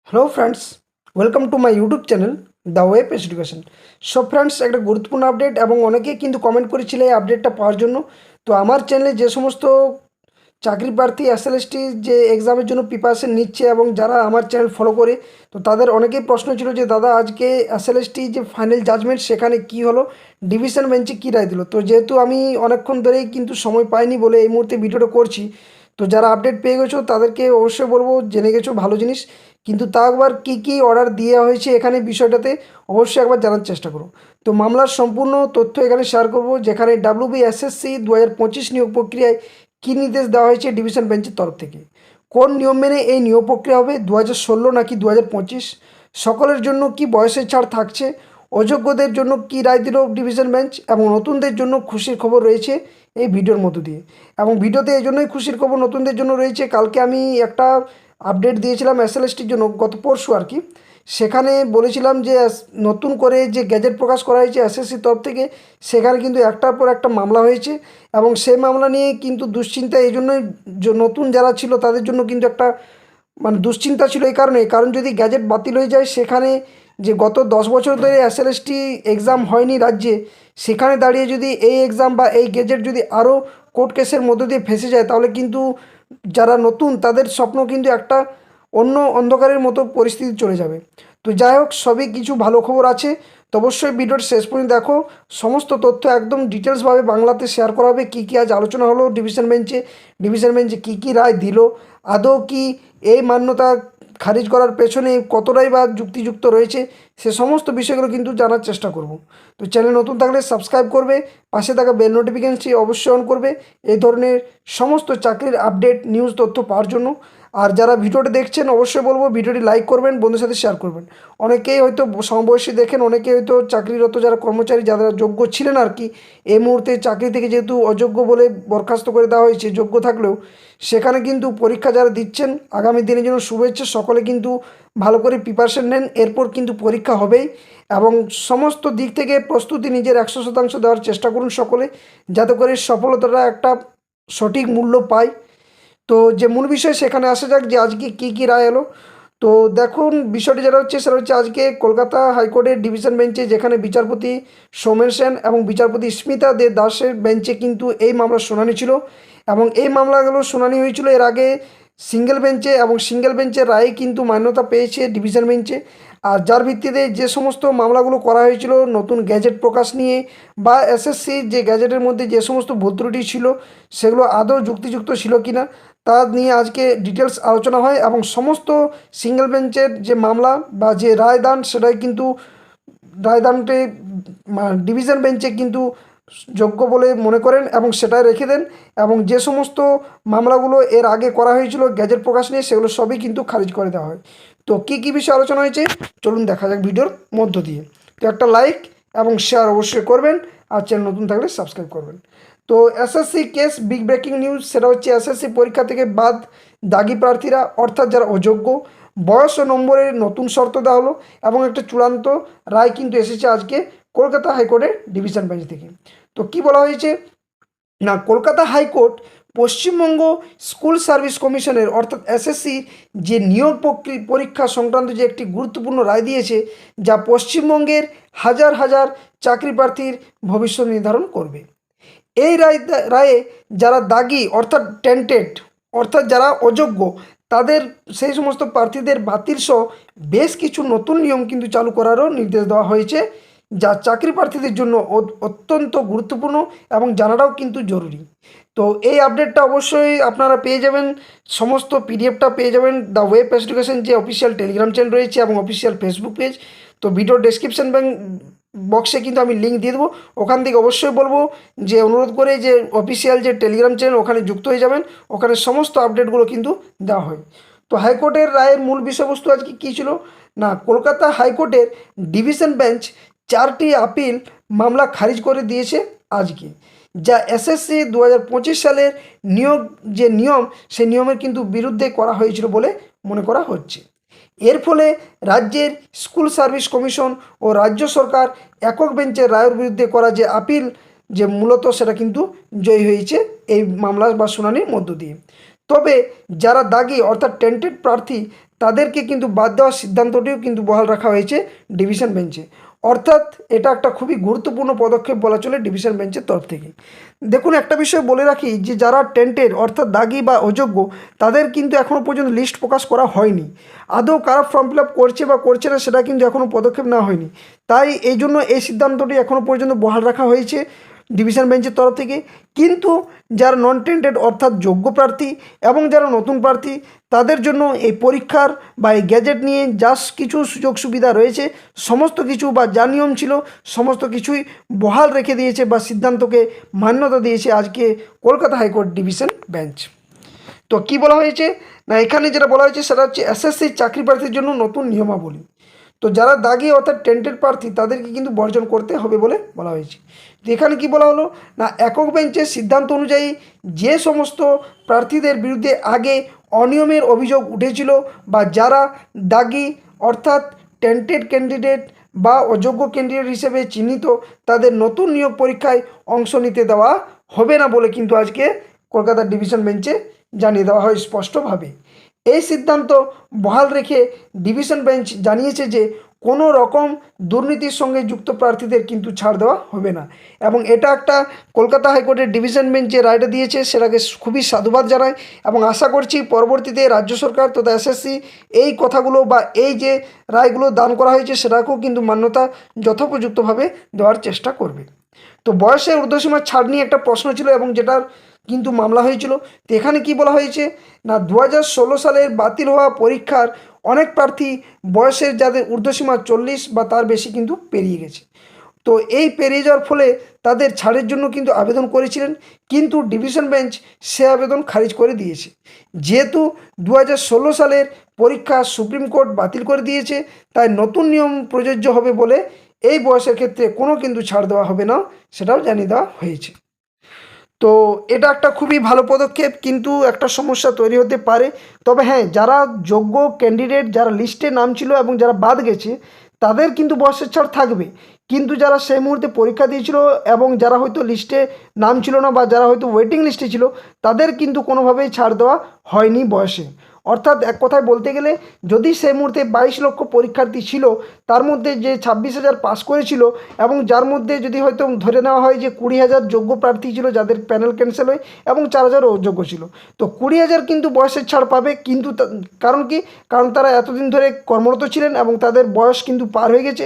Hello friends, welcome to my YouTube channel the web education. So friends, একটা গুরুত্বপূর্ণ update এবং অনেকেই কিন্তু কমেন্ট করেছিল এই আপডেটটা পাওয়ার জন্য। তো আমার চ্যানেলে যে সমস্ত চাকরি প্রার্থী এসএলএসটি যে এক্সামের জন্য প্রিপারেশন নিচ্ছে এবং যারা আমার চ্যানেল ফলো করে, তো তাদের অনেকেই প্রশ্ন ছিল যে দাদা আজকে এসএলএসটি যে ফাইনাল জাজমেন্ট সেখানে কি হলো, ডিভিশন বেঞ্চে কী রায় দিল। তো যেহেতু আমি অনেকক্ষণ ধরেই কিন্তু সময় পাইনি বলে এই মুহূর্তে ভিডিওটা করছি, তো যারা আপডেট পেয়ে গেছো তাদেরকে অবশ্যই বলবো জেনে গেছো ভালো জিনিস, কিন্তু তা একবার কী কী অর্ডার দেওয়া হয়েছে এখানে বিষয়টাতে অবশ্যই একবার জানার চেষ্টা করো। তো মামলার সম্পূর্ণ তথ্য এখানে শেয়ার করব, যেখানে WBSSC 2025 নিয়োগ প্রক্রিয়ায় কী নির্দেশ দেওয়া হয়েছে ডিভিশন বেঞ্চের তরফ থেকে, কোন নিয়ম মেনে এই নিয়োগ প্রক্রিয়া হবে, 2016 নাকি 2025, সকলের জন্য কি বয়সের ছাড় থাকছে, অযোগ্যদের জন্য কি রায় দিল ডিভিশন বেঞ্চ, এবং নতুনদের জন্য খুশির খবর রয়েছে এই ভিডিওর মধ্য দিয়ে। এবং ভিডিওতে এই জন্যই খুশির খবর নতুনদের জন্য রয়েছে, কালকে আমি একটা আপডেট দিয়েছিলাম এসএলএসটির জন্য, গত পরশু আর কি। সেখানে বলেছিলাম যে নতুন করে যে গ্যাজেট প্রকাশ করা হয়েছে এসএসসির তরফ থেকে, সেখানে কিন্তু একটার পর একটা মামলা হয়েছে এবং সেই মামলা নিয়ে কিন্তু দুশ্চিন্তা, এই জন্যই নতুন যারা ছিল তাদের জন্য কিন্তু একটা দুশ্চিন্তা ছিল। এই কারণ যদি গ্যাজেট বাতিল হয়ে যায়, সেখানে যে গত 10 বছর ধরে এসএলএসটি এক্সাম হয়নি রাজ্যে, সেখানে দাঁড়িয়ে যদি এই এক্সাম বা এই গ্যাজেট যদি আরও কোর্ট কেসের মধ্য দিয়ে ফেঁসে যায়, তাহলে কিন্তু যারা নতুন তাদের স্বপ্ন কিন্তু একটা অন্য অন্ধকারের মতো পরিস্থিতি চলে যাবে। তো যাই হোক, সবই কিছু ভালো খবর আছে। তো অবশ্যই ভিডিওর শেষ পর্যন্ত দেখো, সমস্ত তথ্য একদম ডিটেলসভাবে বাংলাতে শেয়ার করা হবে। কী কী আজ আলোচনা হলো ডিভিশন বেঞ্চে কী কী রায় দিল, আদৌ কি এই মান্যতা খারিজ করার পেছনে কতটাই বা যুক্তিযুক্ত রয়েছে, সে সমস্ত বিষয়গুলো কিন্তু জানার চেষ্টা করব। তো চ্যানেল নতুন থাকলে সাবস্ক্রাইব করবে, পাশে থাকা বেল নোটিফিকেশনটি অবশ্যই অন করবে এই ধরনের সমস্ত চাকরির আপডেট নিউজ তথ্য পাওয়ার জন্য। আর যারা ভিডিওটি দেখছেন অবশ্যই বলবো ভিডিওটি লাইক করবেন, বন্ধুদের সাথে শেয়ার করবেন। অনেকেই হয়তো সমবয়সী দেখেন, অনেকেই হয়তো চাকরিরত যারা কর্মচারী যারা যোগ্য ছিলেন আর কি, এই মুহূর্তে চাকরি থেকে যেহেতু অযোগ্য বলে বরখাস্ত করে দেওয়া হয়েছে, যোগ্য থাকলেও সেখানে কিন্তু পরীক্ষা যারা দিচ্ছেন, আগামী দিনের জন্য শুভেচ্ছা। সকলে কিন্তু ভালো করে প্রিপারেশন নেন, এরপর কিন্তু পরীক্ষা হবেই এবং সমস্ত দিক থেকে প্রস্তুতি নিজের 100% দেওয়ার চেষ্টা করুন সকলে, যাতে করে সফলতাটা একটা সঠিক মূল্য পায়। তো যে মূল বিষয় সেখানে আসা যাক, যে আজকে কী কী রায় এলো। তো দেখুন, বিষয়টি যেটা হচ্ছে সেটা হচ্ছে আজকে কলকাতা হাইকোর্টের ডিভিশন বেঞ্চে, যেখানে বিচারপতি সৌমেন সেন এবং বিচারপতি স্মিতা দে দাসের বেঞ্চে কিন্তু এই মামলার শুনানি ছিল এবং এই মামলাগুলো শুনানি হয়েছিল এর আগে সিঙ্গেল বেঞ্চে, এবং সিঙ্গেল বেঞ্চের রায়ে কিন্তু মান্যতা পেয়েছে ডিভিশন বেঞ্চে। আর যার ভিত্তিতে যে সমস্ত মামলাগুলো করা হয়েছিল নতুন গ্যাজেট প্রকাশ নিয়ে বা এসএসসি যে গ্যাজেটের মধ্যে যে সমস্ত ভুল ত্রুটি ছিল, সেগুলো আদৌ যুক্তিযুক্ত ছিল কি না তা নিয়ে আজকে ডিটেলস আলোচনা হয় এবং সমস্ত সিঙ্গেল বেঞ্চের যে মামলা বা যে রায়দান, সেটাই কিন্তু রায়দানটি ডিভিশন বেঞ্চে কিন্তু যোগ্য বলে মনে করেন এবং সেটাই রেখে দেন। এবং যে সমস্ত মামলাগুলো এর আগে করা হয়েছিল গ্যাজেট প্রকাশ নিয়ে, সেগুলো সবই কিন্তু খারিজ করে দেওয়া হয়। তো কী কী বিষয়ে আলোচনা হয়েছে চলুন দেখা যাক ভিডিওর মধ্য দিয়ে। তো একটা লাইক এবং শেয়ার অবশ্যই করবেন, আর চ্যানেল নতুন থাকলে সাবস্ক্রাইব করবেন। তো SSC case big breaking news, সেটা হচ্ছে এসএসসি পরীক্ষা থেকে বাদ দাগি প্রার্থীরা, অর্থাৎ যারা অযোগ্য, বয়স ও নম্বরের নতুন শর্ত দেওয়া হলো এবং একটা চূড়ান্ত রায় কিন্তু এসেছে আজকে কলকাতা হাইকোর্টের ডিভিশন বেঞ্চ থেকে। তো কি বলা হয়েছে না, Kolkata high court Paschimbanga school service কমিশনের অর্থাৎ এসএসসির যে নিয়োগ পরীক্ষা সংক্রান্ত যে একটি গুরুত্বপূর্ণ রায় দিয়েছে, যা পশ্চিমবঙ্গের হাজার হাজার চাকরি প্রার্থীর ভবিষ্যৎ নির্ধারণ করবে। এই রায়ে যারা দাগি অর্থাৎ টেন্টেড অর্থাৎ যারা অযোগ্য, তাদের সেই সমস্ত প্রার্থীদের বাতিল সহ বেশ কিছু নতুন নিয়ম কিন্তু চালু করারও নির্দেশ দেওয়া হয়েছে, যা চাকরি প্রার্থীদের জন্য অত্যন্ত গুরুত্বপূর্ণ এবং জানাটাও কিন্তু জরুরি। তো এই আপডেটটা অবশ্যই আপনারা পেয়ে যাবেন, সমস্ত পিডিএফটা পেয়ে যাবেন দ্য ওয়েব এডুকেশন যে অফিসিয়াল টেলিগ্রাম চ্যানেল রয়েছে এবং অফিসিয়াল ফেসবুক পেজ। তো ভিডিও ডেসক্রিপশন বক্সে কিন্তু আমি লিঙ্ক দিয়ে দেবো, ওখান থেকে অবশ্যই বলবো যে অনুরোধ করে যে অফিসিয়াল যে টেলিগ্রাম চ্যানেল ওখানে যুক্ত হয়ে যাবেন, ওখানে সমস্ত আপডেটগুলো কিন্তু দেওয়া হয়। তো হাইকোর্টের রায়ের মূল বিষয়বস্তু আজকে কী ছিল না, কলকাতা হাইকোর্টের ডিভিশন বেঞ্চ 4টি আপিল মামলা খারিজ করে দিয়েছে আজকে, যা এসএসসি 2025 সালের যে নিয়ম সেই নিয়মের কিন্তু বিরুদ্ধে করা হয়েছিল বলে মনে করা হচ্ছে। এর ফলে রাজ্যের স্কুল সার্ভিস কমিশন ও রাজ্য সরকার একক বেঞ্চের রায়ের বিরুদ্ধে করা যে আপিল, যে মূলত সেটা কিন্তু জয়ী হয়েছে এই মামলা বা শুনানির মধ্য দিয়ে। তবে যারা দাগি অর্থাৎ টেন্টেড প্রার্থী, তাদেরকে কিন্তু বাদ দেওয়ার সিদ্ধান্তটিও কিন্তু বহাল রাখা হয়েছে ডিভিশন বেঞ্চে। অর্থাৎ এটা একটা খুবই গুরুত্বপূর্ণ পদক্ষেপ বলা চলে ডিভিশন বেঞ্চের তরফ থেকে। দেখুন, একটা বিষয় বলে রাখি যে যারা টেন্টেড অর্থাৎ দাগি বা অযোগ্য, তাদের কিন্তু এখনও পর্যন্ত লিস্ট প্রকাশ করা হয়নি। আদৌ কারা ফর্ম ফিল আপ করছে বা করছে না সেটা কিন্তু এখনও পদক্ষেপ নেওয়া হয়নি। তাই এই জন্য এই সিদ্ধান্তটি এখনও পর্যন্ত বহাল রাখা হয়েছে ডিভিশন বেঞ্চের তরফ থেকে। কিন্তু যারা নন টেন্টেড অর্থাৎ যোগ্য প্রার্থী এবং যারা নতুন প্রার্থী, তাদের জন্য এই পরীক্ষার বা এই গ্যাজেট নিয়ে যা কিছু সুযোগ সুবিধা রয়েছে সমস্ত কিছু বা যা নিয়ম ছিল সমস্ত কিছুই বহাল রেখে দিয়েছে বা সিদ্ধান্তকে মান্যতা দিয়েছে আজকে কলকাতা হাইকোর্ট ডিভিশন বেঞ্চ। তো কি বলা হয়েছে না, এখানে যেটা বলা হয়েছে সেটা হচ্ছে এসএসসি চাকরি প্রার্থীর জন্য নতুন নিয়মাবলী। তো যারা দাগি অর্থাৎ টেন্টেড প্রার্থী তাদেরকে কিন্তু বর্জন করতে হবে বলে বলা হয়েছে। তো এখানে কি বলা হলো না, একক বেঞ্চের সিদ্ধান্ত অনুযায়ী যে সমস্ত প্রার্থীদের বিরুদ্ধে আগে অনিয়মের অভিযোগ উঠেছিল বা যারা দাগি অর্থাৎ টেন্টেড ক্যান্ডিডেট বা অযোগ্য ক্যান্ডিডেট হিসেবে চিহ্নিত, তাদের নতুন নিয়োগ পরীক্ষায় অংশ নিতে দেওয়া হবে না বলে কিন্তু আজকে কলকাতা ডিভিশন বেঞ্চে জানিয়ে দেওয়া হয় স্পষ্টভাবে। এই সিদ্ধান্ত বহাল রেখে ডিভিশন বেঞ্চ জানিয়েছে যে কোনো রকম দুর্নীতির সঙ্গে যুক্ত প্রার্থীদের কিন্তু ছাড় দেওয়া হবে না। এবং এটা একটা কলকাতা হাইকোর্টের ডিভিশন বেঞ্চ যে রায়টা দিয়েছে সেটাকে খুবই সাধুবাদ জানায় এবং আশা করছি পরবর্তীতে রাজ্য সরকার তথা এসএসসি এই কথাগুলো বা এই যে রায়গুলো দান করা হয়েছে সেটাকেও কিন্তু মান্যতা যথোপযুক্তভাবে দেওয়ার চেষ্টা করবে। তো বয়সের ঊর্ধ্বসীমা ছাড় নিয়ে একটা প্রশ্ন ছিল এবং যেটার কিন্তু মামলা হয়েছিল। তো এখানে কি বলা হয়েছে না, 2016 সালের বাতিল হওয়া পরীক্ষার অনেক প্রার্থী বয়সের যাদের ঊর্ধ্বসীমা 40 বা তার বেশি কিন্তু পেরিয়ে গেছে। তো এই পেরিয়ে যাওয়ার ফলে তাদের ছাড়ের জন্য কিন্তু আবেদন করেছিলেন, কিন্তু ডিভিশন বেঞ্চ সে আবেদন খারিজ করে দিয়েছে। যেহেতু 2016 সালের পরীক্ষা সুপ্রিম কোর্ট বাতিল করে দিয়েছে, তাই নতুন নিয়ম প্রযোজ্য হবে বলে এই বয়সের ক্ষেত্রে কোনো কিন্তু ছাড় দেওয়া হবে না, সেটাও জানিয়ে দেওয়া হয়েছে। তো এটা একটা খুবই ভালো পদক্ষেপ, কিন্তু একটা সমস্যা তৈরি হতে পারে। তবে হ্যাঁ, যারা যোগ্য ক্যান্ডিডেট যারা লিস্টে নাম ছিল এবং যারা বাদ গেছে তাদের কিন্তু বয়সের ছাড় থাকবে। কিন্তু যারা সেই মুহূর্তে পরীক্ষা দিয়েছিল এবং যারা হয়তো লিস্টে নাম ছিল না বা যারা হয়তো ওয়েটিং লিস্টে ছিল তাদের কিন্তু কোনোভাবেই ছাড় দেওয়া হয়নি বয়সে। অর্থাৎ এক কথায় বলতে গেলে যদি সেই মুহূর্তে 22 লক্ষ পরীক্ষার্থী ছিল, তার মধ্যে যে 26,000 পাস করেছিল এবং যার মধ্যে যদি হয়তো ধরে নেওয়া হয় যে 20,000 যোগ্য প্রার্থী ছিল যাদের প্যানেল ক্যান্সেল হয় এবং 4,000 অযোগ্য ছিল, তো 20,000 কিন্তু বয়সের ছাড় পাবে। কিন্তু কারণ কি, কারণ তারা এতদিন ধরে কর্মরত ছিলেন এবং তাদের বয়স কিন্তু পার হয়ে গেছে।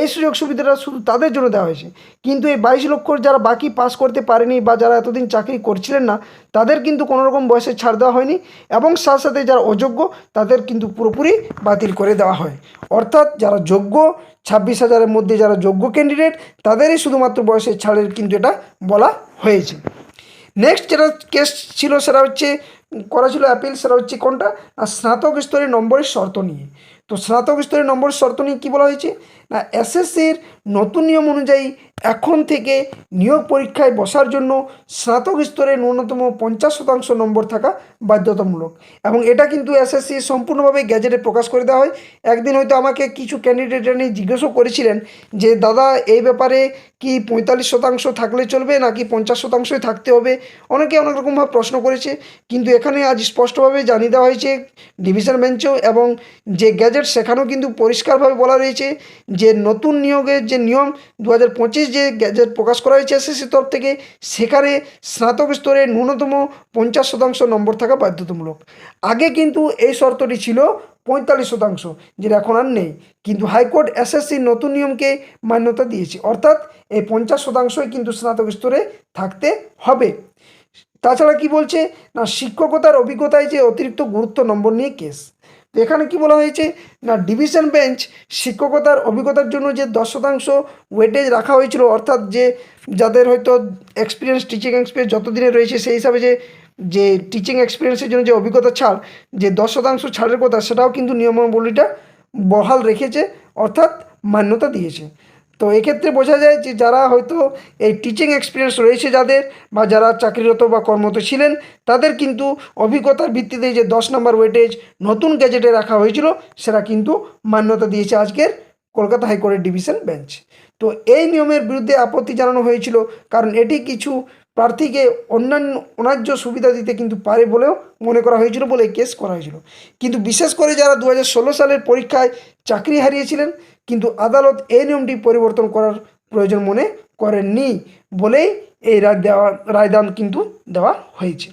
এই সুযোগ সুবিধাটা শুধু তাদের জন্য দেওয়া হয়েছে। কিন্তু এই 22 লক্ষর যারা বাকি পাস করতে পারেনি বা যারা এতদিন চাকরি করছিলেন না, তাদের কিন্তু কোনো রকম বয়সের ছাড় দেওয়া হয়নি এবং সাথে সাথে যারা অযোগ্য তাদের কিন্তু পুরোপুরি বাতিল করে দেওয়া হয়। অর্থাৎ যারা যোগ্য 26,000-এর মধ্যে যারা যোগ্য ক্যান্ডিডেট তাদেরই শুধুমাত্র বয়সের ছাড়ের কিন্তু এটা বলা হয়েছে। নেক্সট যেটা কেস ছিল সেটা হচ্ছে করা ছিল অ্যাপিল, সেটা হচ্ছে কোনটা না, স্নাতক স্তরের নম্বরের শর্ত নিয়ে। তো স্নাতক স্তরের নম্বরের শর্ত নিয়ে কী বলা হয়েছে না, এসএসসির নতুন নিয়ম অনুযায়ী এখন থেকে নিয়োগ পরীক্ষায় বসার জন্য স্নাতক স্তরে ন্যূনতম 50% নম্বর থাকা বাধ্যতামূলক। এবং এটা কিন্তু এসএসসি সম্পূর্ণভাবে গ্যাজেটে প্রকাশ করে দেওয়া হয়। একদিন হয়তো আমাকে কিছু ক্যান্ডিডেট নিয়ে জিজ্ঞাসাও করেছিলেন যে দাদা এই ব্যাপারে কি 45% থাকলে চলবে নাকি 50%ই থাকতে হবে, অনেকে অনেক রকমভাবে প্রশ্ন করেছে। কিন্তু এখানে আজ স্পষ্টভাবে জানিয়ে দেওয়া হয়েছে ডিভিশন বেঞ্চেও এবং যে গ্যাজেট সেখানেও কিন্তু পরিষ্কারভাবে বলা রয়েছে যে নতুন নিয়োগের যে নিয়ম 2025 যে গ্যাজেট প্রকাশ করা হয়েছে এসএসসির তরফ থেকে, সেখানে স্নাতক স্তরে ন্যূনতম 50% নম্বর থাকা বাধ্যতামূলক। আগে কিন্তু এই শর্তটি ছিল 45%, যেটা এখন আর নেই। কিন্তু হাইকোর্ট এসএসসির নতুন নিয়মকে মান্যতা দিয়েছে, অর্থাৎ এই 50%ই কিন্তু স্নাতক স্তরে থাকতে হবে। তাছাড়া কি বলছে না, শিক্ষকতার অভিজ্ঞতায় যে অতিরিক্ত গুরুত্ব নম্বর নিয়ে কেস। তো এখানে কি বলা হয়েছে না, ডিভিশন বেঞ্চ শিক্ষকতার অভিজ্ঞতার জন্য যে 10% ওয়েটেজ রাখা হয়েছিল, অর্থাৎ যে যাদের হয়তো এক্সপিরিয়েন্স টিচিং এক্সপিরিয়েন্স যতদিনে রয়েছে সেই হিসাবে যে যে টিচিং এক্সপিরিয়েন্সের জন্য যে অভিজ্ঞতা ছাড় যে 10% ছাড়ের কথা, সেটাও কিন্তু নিয়মাবলীটা বহাল রেখেছে, অর্থাৎ মান্যতা দিয়েছে। তো এক্ষেত্রে বোঝা যায় যে যারা হয়তো এই টিচিং এক্সপিরিয়েন্স রয়েছে যাদের বা যারা চাকরিরত বা কর্মরত ছিলেন, তাদের কিন্তু অভিজ্ঞতার ভিত্তিতে যে 10 নম্বর ওয়েটেজ নতুন গ্যাজেটে রাখা হয়েছিল সেটা কিন্তু মান্যতা দিয়েছে আজকের কলকাতা হাইকোর্টের ডিভিশন বেঞ্চ। তো এই নিয়মের বিরুদ্ধে আপত্তি জানানো হয়েছিল, কারণ এটি কিছু প্রার্থীকে অন্যান্য অন্যায্য সুবিধা দিতে কিন্তু পারে বলেও মনে করা হয়েছিল বলে কেস করা হয়েছিল। কিন্তু বিশেষ করে যারা 2016 সালের পরীক্ষায় চাকরি হারিয়েছিলেন, কিন্তু আদালত এই নিয়মটি পরিবর্তন করার প্রয়োজন মনে করেননি বলেই এই রায়দান কিন্তু দেওয়া হয়েছে।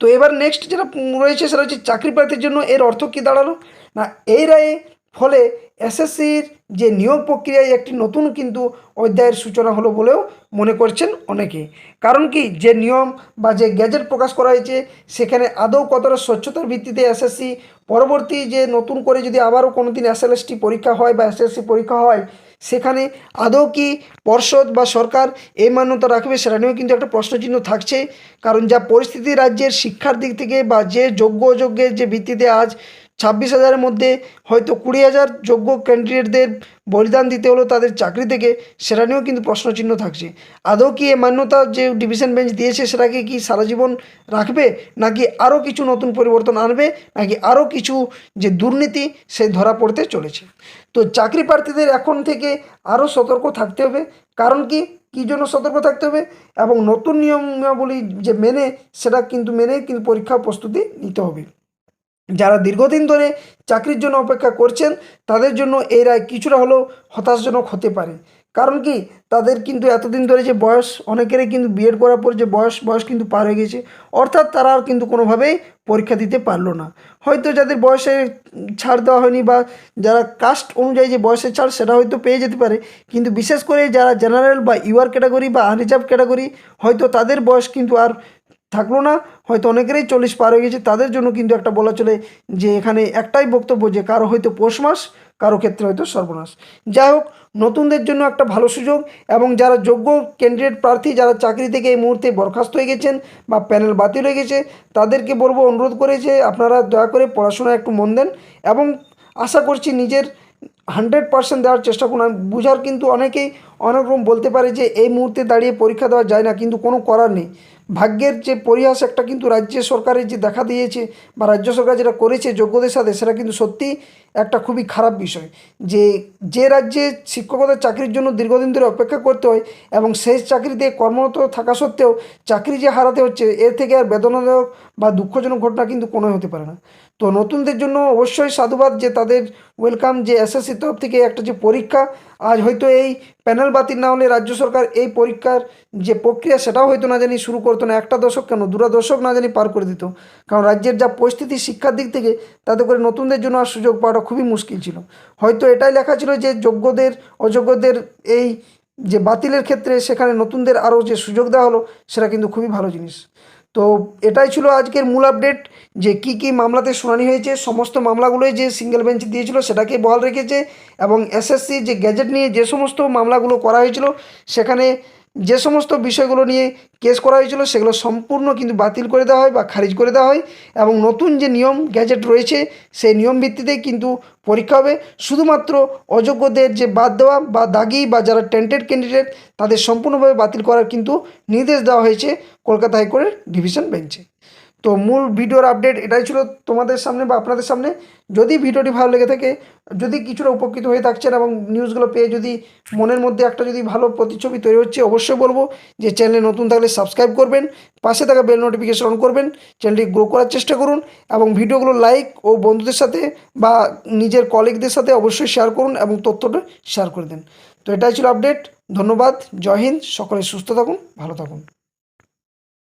তো এবার নেক্সট যেটা রয়েছে সেটা হচ্ছে চাকরি প্রার্থীর জন্য এর অর্থ কী দাঁড়ালো না, এই রায়ে ফলে এসএসসির যে নিয়োগ প্রক্রিয়ায় একটি নতুন কিন্তু অধ্যায়ের সূচনা হলো বলেও মনে করছেন অনেকে। কারণ কি, যে নিয়ম বা যে গ্যাজেট প্রকাশ করা হয়েছে সেখানে আদৌ কতটা স্বচ্ছতার ভিত্তিতে এসএসসি পরবর্তী যে নতুন করে যদি আবারও কোনো দিন এসএলএসটি পরীক্ষা হয় বা এসএসসি পরীক্ষা হয়, সেখানে আদৌ কি পর্ষদ বা সরকার এই মান্যতা রাখবে সেটা নিয়েও কিন্তু একটা প্রশ্নচিহ্ন থাকছে। কারণ যা পরিস্থিতি রাজ্যের শিক্ষার দিক থেকে বা যে যোগ্য অযোগ্যের যে ভিত্তিতে আজ 26,000-এর মধ্যে হয়তো 20,000 যোগ্য ক্যান্ডিডেটদের বলিদান দিতে হলো তাদের চাকরি থেকে, সেটা নিয়েও কিন্তু প্রশ্নচিহ্ন থাকছে। আদৌ কি এ মান্যতা যে ডিভিশন বেঞ্চ দিয়েছে সেটাকে কি সারা জীবন রাখবে, নাকি আরও কিছু নতুন পরিবর্তন আনবে, নাকি আরও কিছু যে দুর্নীতি সে ধরা পড়তে চলেছে। তো চাকরি প্রার্থীদের এখন থেকে আরও সতর্ক থাকতে হবে। কারণ কি, কী জন্য সতর্ক থাকতে হবে এবং নতুন নিয়মাবলী যে সেটা কিন্তু মেনে কিন্তু পরীক্ষা প্রস্তুতি নিতে হবে। যারা দীর্ঘদিন ধরে চাকরির জন্য অপেক্ষা করছেন তাদের জন্য এই রায় কিছুটা হলেও হতাশাজনক হতে পারে। কারণ কি, তাদের কিন্তু এতদিন ধরে যে বয়স, অনেকেরই কিন্তু বিএড করার পর যে বয়স কিন্তু পার হয়ে গেছে, অর্থাৎ তারা আর কিন্তু কোনোভাবেই পরীক্ষা দিতে পারলো না। হয়তো যাদের বয়সে ছাড় দেওয়া হয়নি বা যারা কাস্ট অনুযায়ী যে বয়সের ছাড় সেটা হয়তো পেয়ে যেতে পারে, কিন্তু বিশেষ করে যারা জেনারেল বা ইউআর ক্যাটাগরি বা আনরিজার্ভ ক্যাটাগরি, হয়তো তাদের বয়স কিন্তু আর থাকলো না, হয়তো অনেকেরই 40 পার হয়ে গেছে। তাদের জন্য কিন্তু একটা বলা চলে যে এখানে একটাই বক্তব্য যে কারো হয়তো পৌষ মাস, কারো ক্ষেত্রে হয়তো সর্বনাশ। যাই হোক, নতুনদের জন্য একটা ভালো সুযোগ এবং যারা যোগ্য ক্যান্ডিডেট প্রার্থী যারা চাকরি থেকে এই মুহূর্তে বরখাস্ত হয়ে গেছেন বা প্যানেল বাতিল হয়ে গেছে, তাদেরকে বলবো, অনুরোধ করে যে আপনারা দয়া করে পড়াশোনায় একটু মন দেন এবং আশা করছি নিজের 100% দেওয়ার চেষ্টা করুন। বুঝার কিন্তু অনেকেই অনেক রকম বলতে পারে যে এই মুহূর্তে দাঁড়িয়ে পরীক্ষা দেওয়া যায় না, কিন্তু কোনো করার নেই। ভাগ্যের যে পরিহাস একটা কিন্তু রাজ্য সরকারের যে দেখা দিয়েছে বা রাজ্য সরকার যেটা করেছে যোগ্যদের সাথে, সেটা কিন্তু সত্যি একটা খুবই খারাপ বিষয়। যে রাজ্যে শিক্ষকতার চাকরির জন্য দীর্ঘদিন ধরে অপেক্ষা করতে হয় এবং সেই চাকরিতে কর্মরত থাকা সত্ত্বেও চাকরি যে হারাতে হচ্ছে, এর থেকে আর বেদনাদায়ক বা দুঃখজনক ঘটনা কিন্তু কোনোই হতে পারে না। তো নতুনদের জন্য অবশ্যই সাধুবাদ যে তাদের ওয়েলকাম, যে এসএসসির তরফ থেকে একটা যে পরীক্ষা, আজ হয়তো এই প্যানেল বাতিল না হলে রাজ্য সরকার এই পরীক্ষার যে প্রক্রিয়া সেটাও হয়তো না জানি শুরু করতো না, একটা দশক কেন দুটা দশক না জানি পার করে দিত। কারণ রাজ্যের যা পরিস্থিতি শিক্ষার দিক থেকে, তাতে করে নতুনদের জন্য আর সুযোগ পাওয়াটা খুবই মুশকিল ছিল। হয়তো এটাই লেখা ছিল যে যোগ্যদের অযোগ্যদের এই যে বাতিলের ক্ষেত্রে সেখানে নতুনদের আরও যে সুযোগ দেওয়া হলো, সেটা কিন্তু খুবই ভালো জিনিস। তো এটাই ছিল আজকের মূল আপডেট, যে কি কি মামলাতে শুনানি হয়েছে। সমস্ত মামলাগুলোই যে সিঙ্গেল বেঞ্চ দিয়েছিল সেটাকে বহাল রেখেছে এবং এসএসসি যে গ্যাজেট নিয়ে যে সমস্ত মামলাগুলো করা হয়েছিল, সেখানে যে সমস্ত বিষয়গুলো নিয়ে কেস করা হয়েছিল সেগুলো সম্পূর্ণ কিন্তু বাতিল করে দেওয়া হয় বা খারিজ করে দেওয়া হয় এবং নতুন যে নিয়ম গ্যাজেট রয়েছে সেই নিয়ম ভিত্তিতেই কিন্তু পরীক্ষা হবে। শুধুমাত্র অযোগ্যদের যে বাদ দেওয়া বা দাগি বা যারা টেন্টেড ক্যান্ডিডেট, তাদের সম্পূর্ণভাবে বাতিল করার কিন্তু নির্দেশ দেওয়া হয়েছে কলকাতা হাইকোর্টের ডিভিশন বেঞ্চে। তো মূল ভিডিওর আপডেট এটাই ছিল তোমাদের সামনে বা আপনাদের সামনে। যদি ভিডিওটি ভালো লেগে থাকে, যদি কিছুটা উপকৃত হয়ে থাকছেন এবং নিউজগুলো পেয়ে যদি মনের মধ্যে একটা যদি ভালো প্রতিচ্ছবি তৈরি হচ্ছে, অবশ্যই বলবো যে চ্যানেলে নতুন থাকলে সাবস্ক্রাইব করবেন, পাশে থাকা বেল নোটিফিকেশন অন করবেন, চ্যানেলটি গ্রো করার চেষ্টা করুন এবং ভিডিওগুলো লাইক ও বন্ধুদের সাথে বা নিজের কলিগদের সাথে অবশ্যই শেয়ার করুন এবং তথ্যটা শেয়ার করে দেন। তো এটাই ছিল আপডেট। ধন্যবাদ। জয় হিন্দ। সকলে সুস্থ থাকুন, ভালো থাকুন।